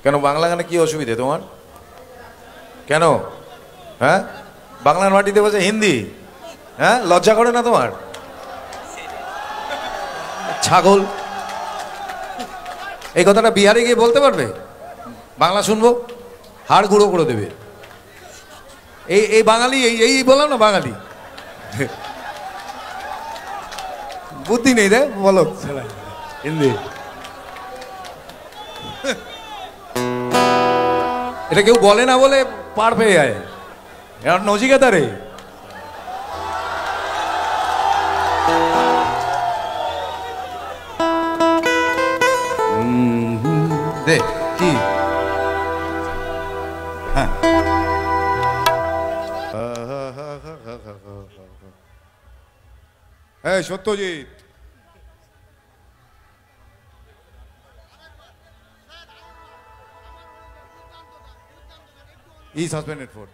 কেন বাংলা গানে কি অসুবিধে তোমার? কেন? হ্যাঁ, বাংলার মাটিতে বলছে হিন্দি। হ্যাঁ, লজ্জা করে না তোমার? ছাগল। এই কথাটা বিহারে গিয়ে বলতে পারবে? বাংলা শুনবো, হাড় গুঁড়ো করে দেবে। এই বাঙালি, এই বললাম না বাঙালি। বুদ্ধি নেই রে, বলো হিন্দি। এটা কেউ বলে না বলে পার পেয়ে যায়। এর নচিকেতা রে। দে কি? হ্যাঁ, এই সত্যজিৎ, ই সাসপেন্ডেড ফর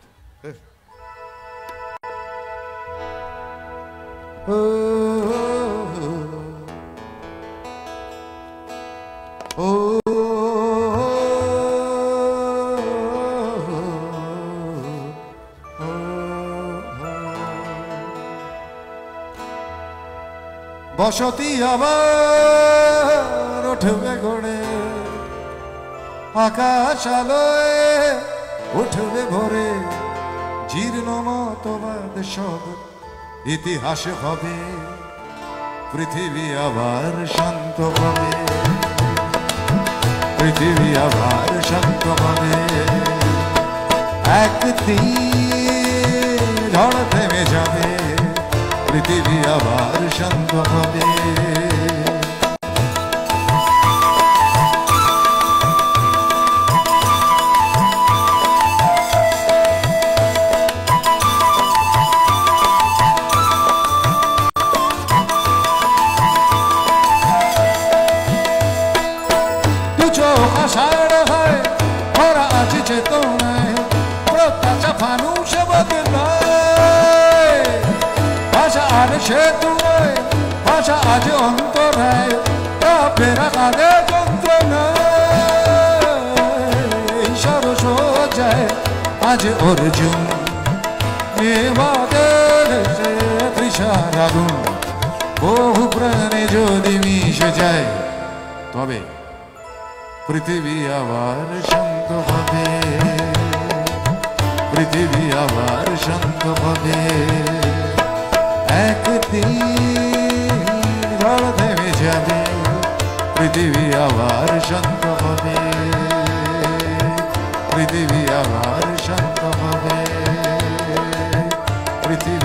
বসতি আবার উঠবে গড়ে, আকাশ আলোয় উঠবে ভরে, জীর্ণ মতবাদ সব ইতিহাস হবে, পৃথিবী আবার শান্ত হবে, পৃথিবী আবার শান্ত হবে। একদিন ঝড় থেমে যাবে, পৃথিবী আবার শান্ত হবে। দুচো আষাঢ় হয় ভরা আছে চেতনায়, প্রত্যাশা ফানুষ বদলায়, ভাষা আর সেতু নয়, ভাষা আজ অন্তরায়, ফেরা কাঁদে যন্ত্রণায়। সরস যায় আজ অর্জুন, এবাদের তৃষার আগুন, বহু প্রাণে যদি মিশে যায়, তবে পৃথিবী আবার শান্ত হবে, পৃথিবী আবার শান্ত হবে। একদিন ঝড় থেমে যাবে, পৃথিবী আবার শান্ত হবে, পৃথিবী আবার শান্ত হবে, পৃথিবী